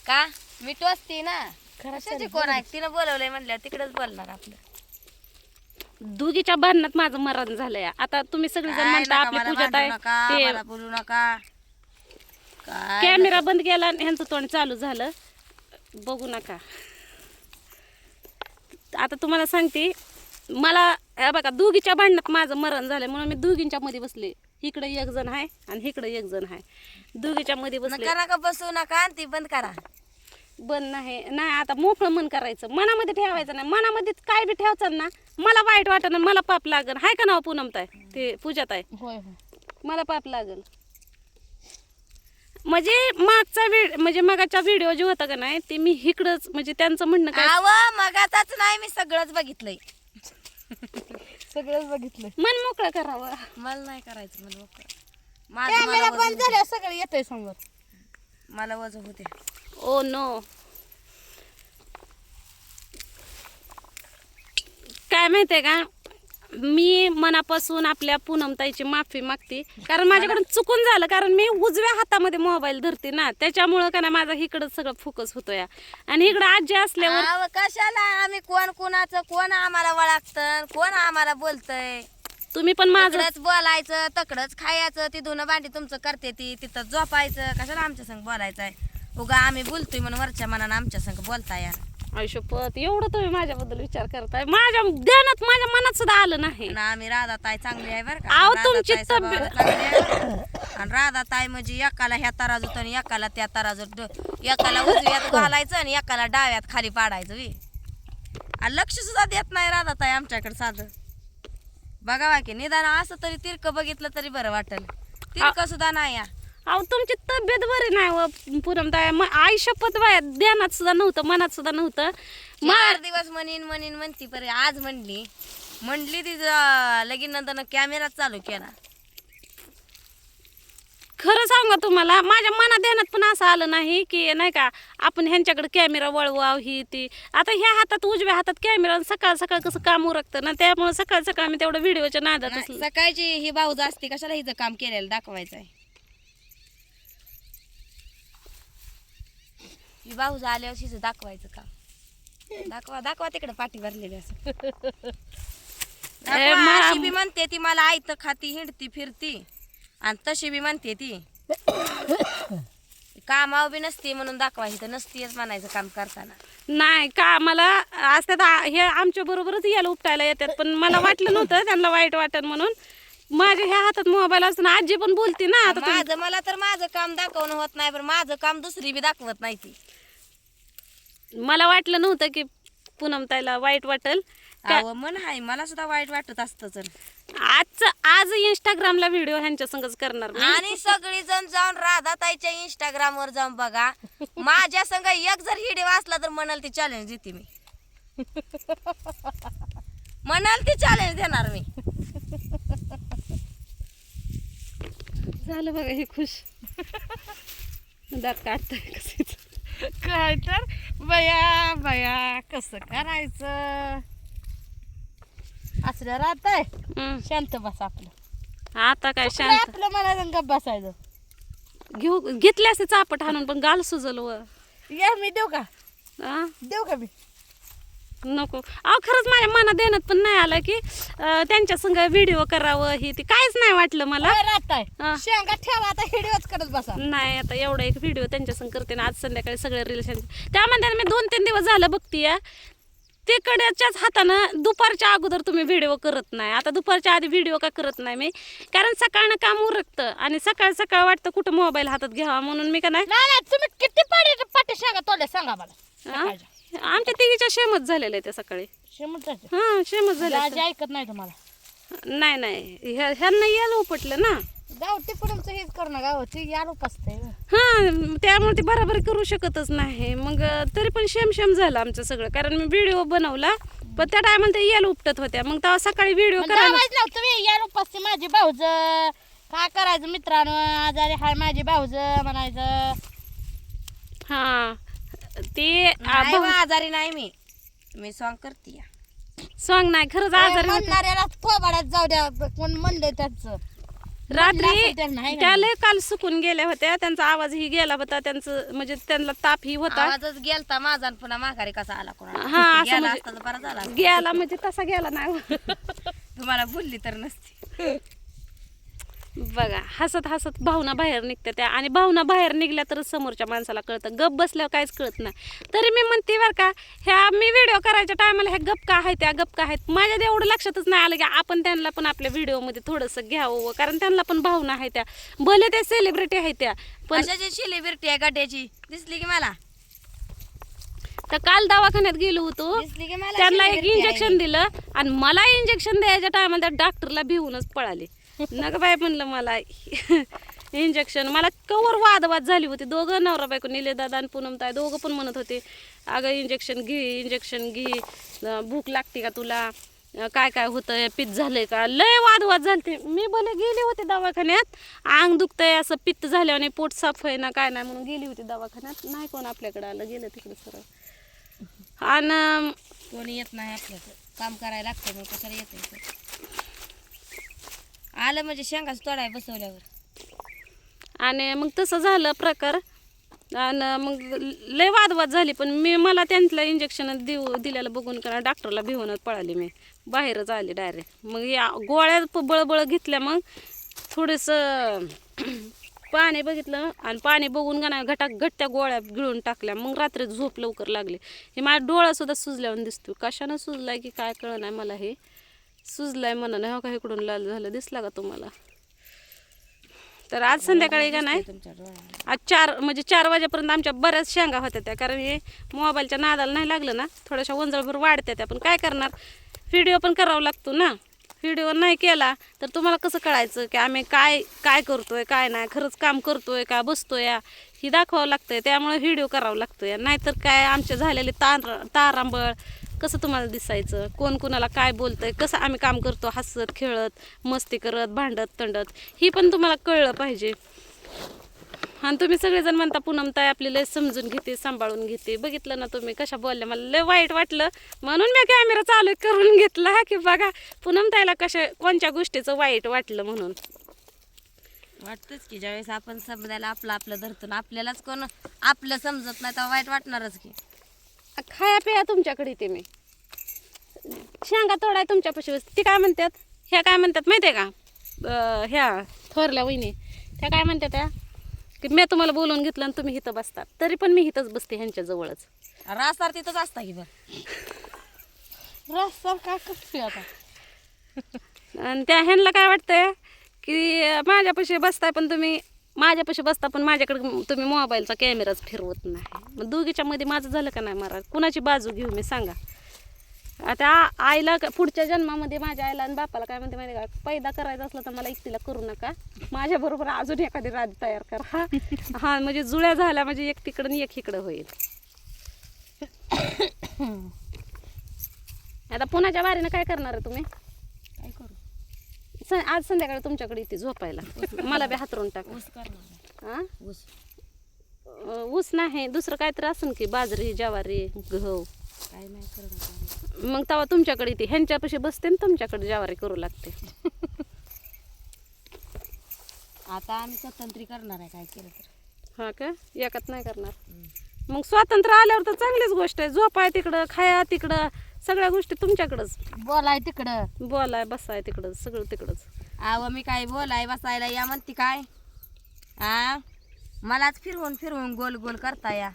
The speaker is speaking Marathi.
का मी टोचते ना खरंच कशाची आहे, कोण आहे तिनं बोलवलंय म्हणलं तिकडेच बोलणार आपलं. दोघीच्या भांडणात माझं मरण झालंय. आता तुम्ही सगळेजण काय म्हणता नका, आपली मला पूजात भांडू आहे नका, ते मला बोलू नका काय कॅमेरा बंद केला आणि ह्यांचं तोंड चालू झालं. बघू नका. आता तुम्हाला सांगते, मला हे बघा दोघीच्या भांडणात माझं मरण झालंय म्हणून मी दोघींच्या मध्ये बसले. इकडे एक जण आहे आणि इकडे एक जण आहे, दोघीच्या मध्ये बसले. नका नका बसू नका आणि ती बंद करा. बंद नाही आता मोकळं मन करायचं, मनामध्ये ठेवायचं नाही. मनामध्ये काय बी ठेवायचं ना, मला वाईट वाटत ना, मला पाप लागल. हाय का नाव पूनमताय ते पूजात आहे, होय होय मला पाप लागल. म्हणजे म्हणजे मगाचा व्हिडिओ जो होता का नाही ते मी इकडंच म्हणजे त्यांचं म्हणणं काय आव मगाचाच नाही मी सगळंच बघितलंय. सगळंच बघितलं. मन मोकळं करावं. मला नाही करायचं मला मोकळं. माझं कॅमेरा मला बंद वजन झाल्यावर सगळं येतंय समोर. होते. मला वजन होते. ओ नो, काय माहितीये का, मी मनापासून आपल्या पूनमताईची माफी मागते. कारण माझ्याकडून चुकून झालं, कारण मी उजव्या हातामध्ये मोबाईल धरते ना, त्याच्यामुळं का ना माझा इकडं सगळं फोकस होतोय. आणि इकडं आजी असल्यावर आव कशाला आम्ही कोण कोणाचं कोण आम्हाला वळखतं कोण आम्हाला बोलतय. तुम्ही पण माझं तकडच बोलायचं तकडच खायचं ती धुणं भांडी तुमचं करते ती तिथं झोपायचं. कशाला आमच्या संग बोलायचंय. उगा आम्ही बोलतोय म्हणून वरच्या मनानं आमच्या संग बोलताय यार. आयुष्यपत एवढं तुम्ही माझ्याबद्दल विचार करताय, माझ्या ध्यानात माझ्या मनात सुद्धा आलं नाही. आणि आम्ही राधाताई चांगली आहे बरं आव, का. तुमची राधाताई स्वभावाला चांगली आहे. आणि राधाताई म्हणजे एकाला ह्या तराजूत आणि एकाला त्या तराजूत एकाला उजव्यात घालायचं आणि एकाला डाव्यात खाली पाडायचं बी. आणि लक्ष सुद्धा देत नाही राधाताई आमच्याकडे साधं. बघावा की निदान असं तरी तिरकं बघितलं तरी बरं वाटेल. तिरकं सुद्धा नाही या. अहो तुमची तब्येत बरी नाही व पूनमताई. आई शपथ बाया ध्यानात सुद्धा नव्हतं, मनात सुद्धा नव्हतं. 4 दिवस म्हणीन म्हणती परे आज म्हणली ती लगीन नंतर कॅमेरा चालू केला. खरं सांगा तुम्हाला, माझ्या मनात ध्यानात पण असं आलं नाही की नाही का आपण ह्यांच्याकडे कॅमेरा वळवाव ही ती. आता ह्या हातात उजव्या हातात कॅमेरा, सकाळ सकाळ कसं काम उरकतं ना, त्यामुळे सकाळ सकाळ मी तेवढं व्हिडिओच्या नादात नाही, असलं. सकाळची ही भाऊज असते कशाला हिचं काम केलेलं दाखवायचं आहे. ही भाऊज आल्यावर हिचं दाखवायचं काम. दाखवा दाखवा तिकडे पाठी भरलेली असं. अशी बी म्हणते ती मला आयत खाती हिंडती फिरती आणि तशी बी म्हणते ती कामावर बी नसती म्हणून दाखवायची नसतीच म्हणायचं काम करताना. नाही का मला असतात हे आमच्या बरोबरच यायला उपटायला येतात, पण मला वाटलं नव्हतं त्यांना वाईट वाटत म्हणून. माझ्या ह्या हातात मोबाईल असतो ना, आजी पण बोलते ना. आता माझं मला तर माझं काम दाखवणं होत नाही, पण माझं काम दुसरी बी दाखवत नाही ती. मला वाटलं नव्हतं की पूनमताईला वाईट वाटेल. अहो मन हाय मला सुद्धा वाईट वाटत असतं तर. आज इंस्टाग्रामला व्हिडिओ ह्यांच्या संगच करणार मी. आणि सगळी जण जाऊन राधाताईच्या इंस्टाग्राम वर जाऊन बघा. माझ्या संग एक जर व्हिडिओ असला तर म्हणाल ती चॅलेंज देते मी. म्हणाल ती चॅलेंज देणार मी. झालं बघा हे खुश. दात काढतंय कसं. काय तर बया बया कसं करायचं. असलं राहतंय. शांत बस आपलं. आता काय आपलं शांत आपलं म्हणायचं गप बसायचं. घेतले असते चापट हाणून, पण गाल सुजल व. या मी देऊ का आ? देऊ का मी. नको. अहो खरंच माझ्या मनात ध्यानात पण नाही आलं की त्यांच्या संग व्हिडिओ करावं ही ती. काहीच नाही वाटलं मला. राहताय हा. शेंगा ठेवा आता हिडीवच करत बसा. नाही आता एवढा एक व्हिडिओ त्यांच्या संग करते ना, आज संध्याकाळी सगळे रिलेशन त्यामध्ये मी 2-3 दिवस झालं बघतीये. तिकडच्याच हातानं दुपारच्या अगोदर तुम्ही व्हिडिओ करत नाही. आता दुपारच्या आधी व्हिडिओ का करत नाही मी, कारण सकाळनं काम उरकतं आणि सकाळ सकाळ वाटतं कुठं मोबाईल हातात घ्यावा म्हणून मी का नाही. नाही तुम्ही किती पाठी शेंगा तोडल्या सांगा मला. सकाळच्या. आमच्या तिघीच्या शेमच झालेलं आहे त्या सकाळी. शेमटाचे हा शेमच झाले. आजी ऐकत नाही तुम्हाला. नाही ह्यांना यायला उपटलं ना. गावठी पुढचं हेच करणं गावची यार उपसते. हा त्यामुळे ते बराबर करू शकतच नाही. मग तरी पण शेम झालं आमचं सगळं, कारण मी व्हिडिओ बनवला पण त्या टायमाला ते यायला उपटत होत्या. मग तेव्हा सकाळी व्हिडिओ करायला नव्हतं यार उपसते माझी भाऊज. काय करायचं मित्रांनो, आजारी हाय माझी भाऊज म्हणायचं. हा ते आजारी नाही मी सॉंग करते. सॉंग नाही खरंच आजारी होते. म्हणणाऱ्याला थोबाड्यात जाऊ द्या कोण म्हणलंय त्याच. रात्री त्यांना आहे का त्या लय काल सुकून गेल्या होत्या, त्यांचा आवाजही गेला होता, त्यांचं म्हणजे त्यांना तापही होता. आवाजच गेलता माझा आणि पुन्हा माघारी कसा आला कोणाला हा, असं गेला म्हणजे- असता तर बरा झाला असता. गेला म्हणजे तसा गेला नाही. तुम्हाला बोलली तर नसती. बघा हसत हसत भावना बाहेर निघत्या त्या, आणि भावना बाहेर निघल्या तर समोरच्या माणसाला कळतं. गप बसल्यावर काहीच कळत नाही. तरी मी म्हणते बरं का, ह्या मी व्हिडिओ करायच्या टायमाला ह्या गप का आहेत, त्या गप का आहेत, माझ्या एवढं लक्षातच नाही आलं की आपण त्यांना पण आपल्या व्हिडिओमध्ये थोडंसं घ्यावं, कारण त्यांना पण भावना आहे त्या. भले त्या सेलिब्रिटी आहेत त्या, पण कशाची सेलिब्रिटी आहे गड्याची दिसली की मला, तर काल दवाखान्यात गेलो होतो, दिसली की मला त्यांना एक celebrity आहे. इंजेक्शन दिलं आणि मला इंजेक्शन द्यायच्या टायमाला त्या डॉक्टरला भिवूनच पळाले. नका बाय म्हणलं मला इंजेक्शन. मला कवर वादवाद झाली होती. दोघं नवरा बायको निले दादा आणि पूनमताई दोघं पण म्हणत होते, अगं इंजेक्शन घे, भूक लागते का तुला, काय काय होतंय, पित्त झालंय का, लय वादवाद झालते. मी भले गेले होते दवाखान्यात, अंग दुखतंय असं पित्त झाल्याने, पोट साफ आहे ना काय नाही म्हणून गेली होती दवाखान्यात. नाही कोण आपल्याकडे आलं, गेलं तिकडे सरळ. आणि कोणी येत नाही आपल्याकडे, काम करायला लागतं, मग कशाला येत आलं म्हणजे शेंगाच तोडाय बसवल्यावर. आणि मग तसं झालं प्रकार, आणि मग लय वादवाद झाली. पण मला त्यांतलं इंजेक्शन दिल्याला बघून का डॉक्टरला भिवूनच पळाली, मी बाहेरच आले डायरेक्ट. मग या गोळ्या बळबळ घेतल्या, मग थोडंसं पाणी बघितलं आणि पाणी बघून का नाही घट त्या गोळ्या गिळून टाकल्या. मग रात्री झोप लवकर लागली. हे माझा डोळासुद्धा सुजल्यावर दिसतो, कशानं सुजलाय की काय कळलं नाही मला. हे सुजलाय म्हणा नाही, हो का इकडून लाल झालं, दिसला का तुम्हाला. तर आज संध्याकाळी का नाही, तुमच्या डोळ्याला आज 4 वाजेपर्यंत आमच्या बऱ्याच शेंगा होत्या त्या, कारण हे मोबाईलच्या नादाला नाही लागलं ना, थोड्याशा वंजळभर वाढत्या त्या. पण काय करणार, व्हिडिओ पण करावा लागतो ना. व्हिडिओ नाही केला तर तुम्हाला कसं कळायचं की आम्ही काय काय करतोय, काय नाही, खरंच काम करतोय का बसतोय ही दाखवावं लागतंय. त्यामुळे व्हिडिओ करावा लागतोय. नाहीतर काय आमचे झालेले तारांबळ कसं तुम्हाला दिसायचं, कोण कुणाला काय बोलतंय, कसं आम्ही काम करतो, हसत खेळत मस्ती करत भांडत तंडत, ही पण तुम्हाला कळलं पाहिजे. आणि तुम्ही सगळेजण म्हणता पूनमताई आपली लय समजून घेते, सांभाळून घेते. बघितलं ना तुम्ही कशा बोलल्या, मला लय वाईट वाटलं म्हणून मी कॅमेरा चालू करून घेतला की बघा पूनमताईला कोणत्या गोष्टीचं वाईट वाटलं म्हणून. वाटतंच की ज्यावेळेस आपण समजायला आपलं धरतो ना, आपल्यालाच कोण आपलं समजत नाही तर वाईट वाटणारच की. खाया पिया तुमच्याकडे येते मी, शेंगा तोडाय तुमच्यापाशी. ती काय म्हणतात, ह्या काय म्हणतात माहिती आहे का, ह्या थोरल्या वहिनी त्या काय म्हणतात त्या की मी तुम्हाला बोलवून घेतलं आणि तुम्ही इथं बसतात. तरी पण मी इथंच बसते ह्यांच्या जवळच. रास्तार तिथंच असता की बरं, रस्ता काय करतोय आता. आणि त्या ह्यांना काय वाटतंय की माझ्यापाशी बसताय पण तुम्ही माझ्यापाशी बसता पण माझ्याकडे तुम्ही मोबाईलचा कॅमेराच फिरवत नाही. मग दोघीच्या मध्ये माझं झालं का नाही महाराज, कुणाची बाजू घेऊ मी सांगा. आता आईला पुढच्या जन्मामध्ये माझ्या आईला आणि बापाला काय म्हणते माहिती का, पैदा करायचा असलं तर मला एकटीला करू नका, माझ्याबरोबर अजून एखादी राज तयार करा. हा म्हणजे जुळ्या झाल्या म्हणजे एक तिकडं आणि एक इकडं होईल. आता पुण्याच्या वारीनं काय करणार आहे तुम्ही, काय करू, आज संध्याकाळी तुमच्याकडे इथे झोपायला, मला बी हातरून टाक. ऊस करणार हा ऊस. ऊस नाही दुसरं काहीतरी असेल की, बाजरी ज्वारी गहू. काय नाही करत. मग तेव्हा तुमच्याकडे इथे ह्यांच्यापाशी बसते आणि तुमच्याकडे ज्वारी करू लागते. आता आम्ही स्वतंत्री करणार आहे काय केलं तर. हा का, एकात नाही करणार. मग स्वातंत्र्य आल्यावर तर चांगलीच गोष्ट आहे, झोपाय तिकडं, खाया तिकडं, सगळ्या गोष्टी तुमच्याकडंच. बोलाय तिकडं, बोलाय बसाय तिकडं, सगळं तिकडंच. आव मी काय बोलाय बसायला या म्हणते काय, मलाच फिरवून फिरवून गोल गोल करता या.